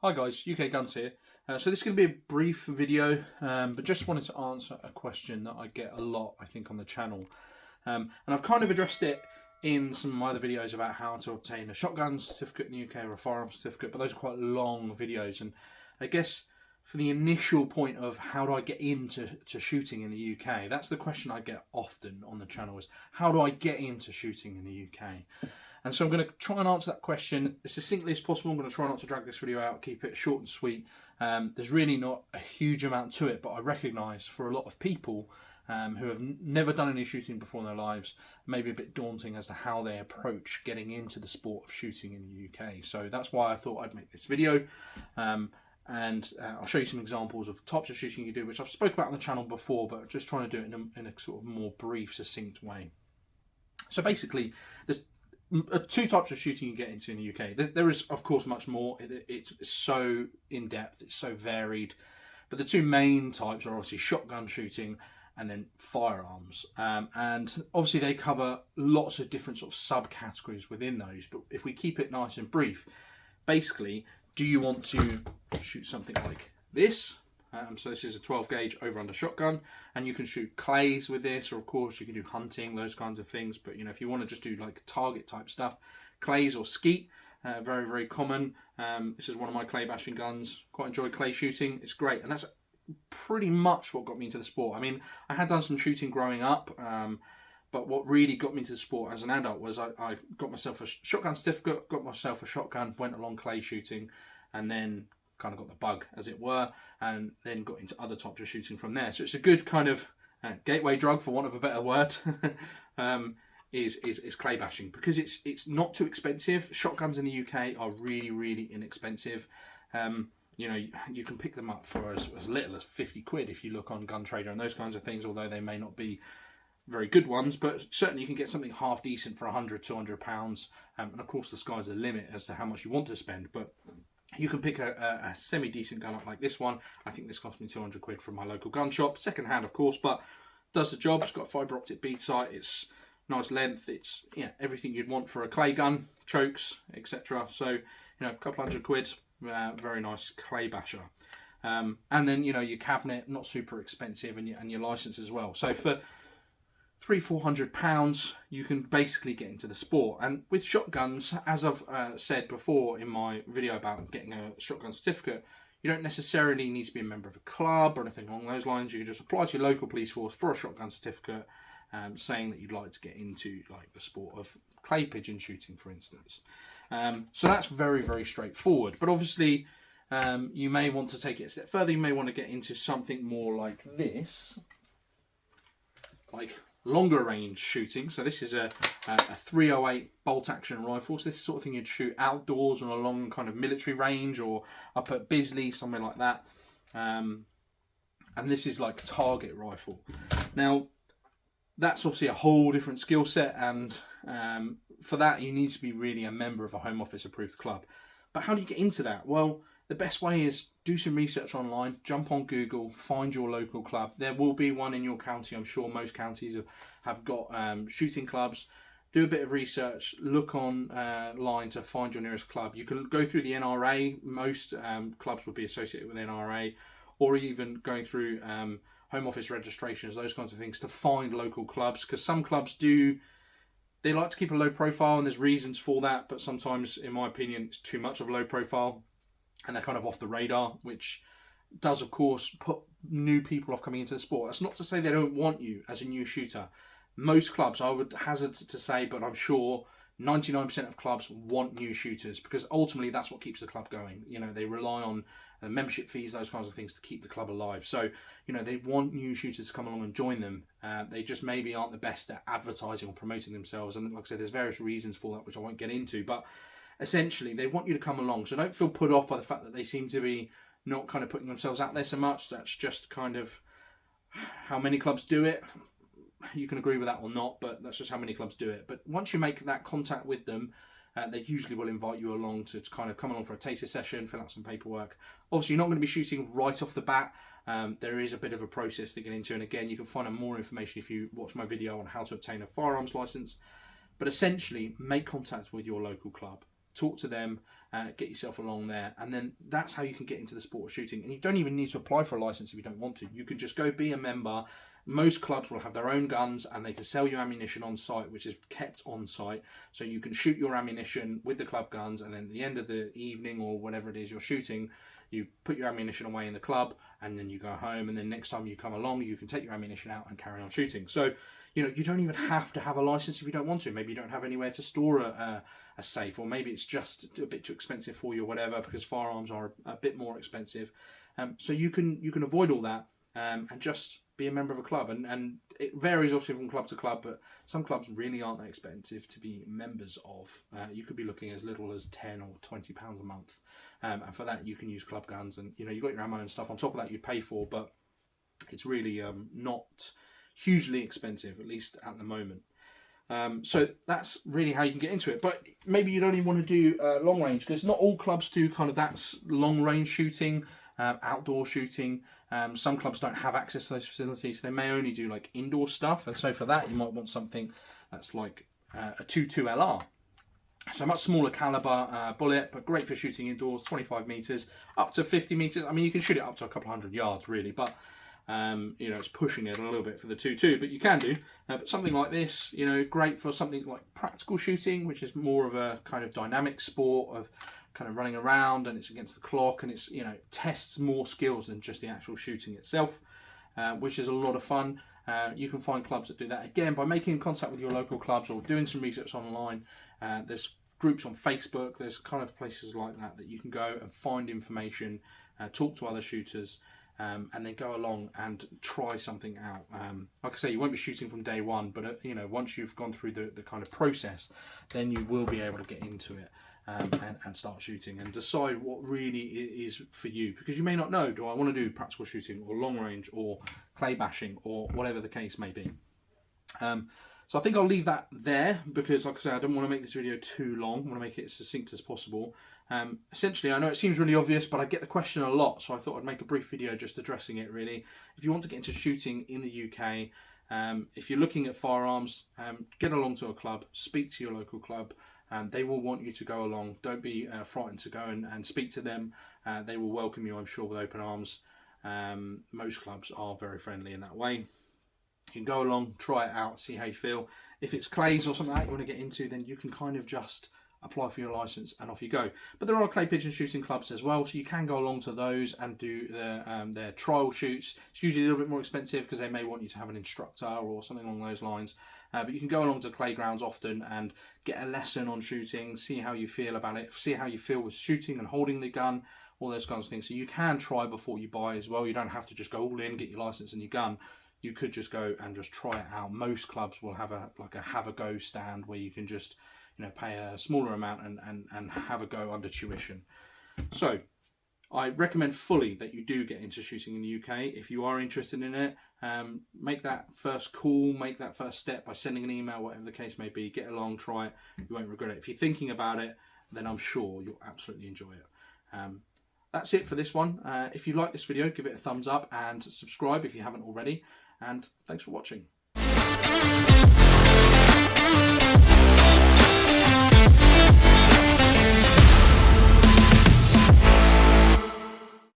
Hi guys, UK Guns here. So this is going to be a brief video, but just wanted to answer a question that I get a lot, I think, on the channel. And I've kind of addressed it in some of my other videos about how to obtain a shotgun certificate in the UK or a firearms certificate, but those are quite long videos. And I guess for the initial point of how do I get into shooting in the UK, that's the question I get often on the channel, is how do I get into shooting in the UK? And so I'm going to try and answer that question as succinctly as possible. I'm going to try not to drag this video out, keep it short and sweet. There's really not a huge amount to it, but I recognise for a lot of people who have never done any shooting before in their lives, maybe a bit daunting as to how they approach getting into the sport of shooting in the UK. So that's why I thought I'd make this video. And I'll show you some examples of types of shooting you do, which I've spoken about on the channel before, but just trying to do it in a sort of more brief, succinct way. So basically, there's two types of shooting you get into in the UK. There is, of course, much more. It's so in-depth, it's so varied. But the two main types are obviously shotgun shooting and then firearms. And obviously they cover lots of different sort of subcategories within those. But if we keep it nice and brief, basically, do you want to shoot something like this? So this is a 12 gauge over under shotgun, and you can shoot clays with this, or of course you can do hunting, those kinds of things. But you know, if you want to just do like target type stuff, clays or skeet, very, very common. This is one of my clay bashing guns. Quite enjoy clay shooting. It's great, and that's pretty much what got me into the sport. I mean, I had done some shooting growing up, but what really got me into the sport as an adult was I got myself a shotgun certificate, got myself a shotgun, went along clay shooting, and then kind of got the bug, as it were, and then got into other types of shooting from there. So it's a good kind of gateway drug, for want of a better word, is clay bashing, because it's not too expensive. Shotguns in the UK are really, really inexpensive. You know, you can pick them up for as little as 50 quid if you look on Gun Trader and those kinds of things, although they may not be very good ones, but certainly you can get something half decent for 100, 200 pounds. And of course the sky's the limit as to how much you want to spend, but you can pick a semi-decent gun up like this one. I think this cost me 200 quid from my local gun shop. Second hand, of course, but does the job. It's got a fibre optic bead sight. It's nice length. It's everything you'd want for a clay gun, chokes, etc. So, you know, a couple hundred quid, very nice clay basher. And then, you know, your cabinet, not super expensive, and your license as well. So for £300-400, you can basically get into the sport. And with shotguns, as I've said before in my video about getting a shotgun certificate, you don't necessarily need to be a member of a club or anything along those lines. You can just apply to your local police force for a shotgun certificate, saying that you'd like to get into like the sport of clay pigeon shooting, for instance. So that's very, very straightforward. But obviously, you may want to take it a step further. You may want to get into something more like this, like longer range shooting. So this is a 308 bolt action rifle. So this is the sort of thing you'd shoot outdoors on a long kind of military range, or up at Bisley, somewhere like that. And this is like target rifle. Now, that's obviously a whole different skill set, and for that you need to be really a member of a Home Office approved club. But how do you get into that? Well, the best way is do some research online, jump on Google, find your local club. There will be one in your county. I'm sure most counties have got shooting clubs. Do a bit of research, look online to find your nearest club. You can go through the NRA. Most clubs would be associated with NRA, or even going through Home Office registrations, those kinds of things, to find local clubs, because some clubs they like to keep a low profile, and there's reasons for that, but sometimes, in my opinion, it's too much of a low profile, and they're kind of off the radar, which does, of course, put new people off coming into the sport. That's not to say they don't want you as a new shooter. Most clubs, I would hazard to say, but I'm sure 99% of clubs want new shooters, because ultimately that's what keeps the club going. You know, they rely on membership fees, those kinds of things, to keep the club alive. So, you know, they want new shooters to come along and join them. They just maybe aren't the best at advertising or promoting themselves. And like I said, there's various reasons for that, which I won't get into. But essentially, they want you to come along. So don't feel put off by the fact that they seem to be not kind of putting themselves out there so much. That's just kind of how many clubs do it. You can agree with that or not, but that's just how many clubs do it. But once you make that contact with them, they usually will invite you along to kind of come along for a taster session, fill out some paperwork. Obviously, you're not going to be shooting right off the bat. There is a bit of a process to get into. And again, you can find out more information if you watch my video on how to obtain a firearms license. But essentially, make contact with your local club. talk to them, get yourself along there, and then that's how you can get into the sport of shooting. And you don't even need to apply for a license if you don't want to. You can just go be a member. Most clubs will have their own guns, and they can sell you ammunition on site, which is kept on site. So you can shoot your ammunition with the club guns, and then at the end of the evening or whatever it is you're shooting, you put your ammunition away in the club, and then you go home, and then next time you come along, you can take your ammunition out and carry on shooting. So, you know, you don't even have to have a license if you don't want to. Maybe you don't have anywhere to store a safe, or maybe it's just a bit too expensive for you or whatever, because firearms are a bit more expensive. So you can avoid all that and just be a member of a club. And it varies obviously from club to club, but some clubs really aren't that expensive to be members of. You could be looking as little as £10 or £20 a month. And for that, you can use club guns, and you know, you've got your ammo and stuff on top of that you pay for, but it's really not hugely expensive, at least at the moment. So that's really how you can get into it. But maybe you don't even want to do long range, because not all clubs do kind of that long range shooting, outdoor shooting. Some clubs don't have access to those facilities. They may only do like indoor stuff, and so for that you might want something that's like a 22 LR. So a much smaller caliber bullet, but great for shooting indoors, 25 meters up to 50 meters. I mean, you can shoot it up to a couple hundred yards really, but you know, it's pushing it a little bit for the 22, but you can do. But something like this, you know, great for something like practical shooting, which is more of a kind of dynamic sport of kind of running around, and it's against the clock, and it's, you know, tests more skills than just the actual shooting itself, which is a lot of fun. You can find clubs that do that, again, by making contact with your local clubs or doing some research online. There's groups on Facebook, there's kind of places like that that you can go and find information, talk to other shooters, and then go along and try something out. Like I say, you won't be shooting from day one, but you know, once you've gone through the kind of process, then you will be able to get into it and start shooting and decide what really is for you, because you may not know, do I want to do practical shooting or long range or clay bashing or whatever the case may be. So I think I'll leave that there, because like I say, I don't want to make this video too long. I want to make it as succinct as possible. Essentially, I know it seems really obvious, but I get the question a lot, so I thought I'd make a brief video just addressing it really. If you want to get into shooting in the UK, if you're looking at firearms, get along to a club, speak to your local club. They will want you to go along. Don't be frightened to go and speak to them. They will welcome you, I'm sure, with open arms. Most clubs are very friendly in that way. You can go along, try it out, see how you feel. If it's clays or something like that you want to get into, then you can kind of just apply for your license and off you go. But there are clay pigeon shooting clubs as well, so you can go along to those and do their trial shoots. It's usually a little bit more expensive because they may want you to have an instructor or something along those lines. But you can go along to clay grounds often and get a lesson on shooting, see how you feel about it, see how you feel with shooting and holding the gun, all those kinds of things. So you can try before you buy as well. You don't have to just go all in, get your license and your gun. You could just go and just try it out. Most clubs will have a have a go stand where you can just, you know, pay a smaller amount and have a go under tuition. So I recommend fully that you do get into shooting in the UK. If you are interested in it, make that first call, make that first step by sending an email, whatever the case may be. Get along, try it. You won't regret it. If you're thinking about it, then I'm sure you'll absolutely enjoy it. That's it for this one. If you like this video, give it a thumbs up and subscribe if you haven't already. And thanks for watching.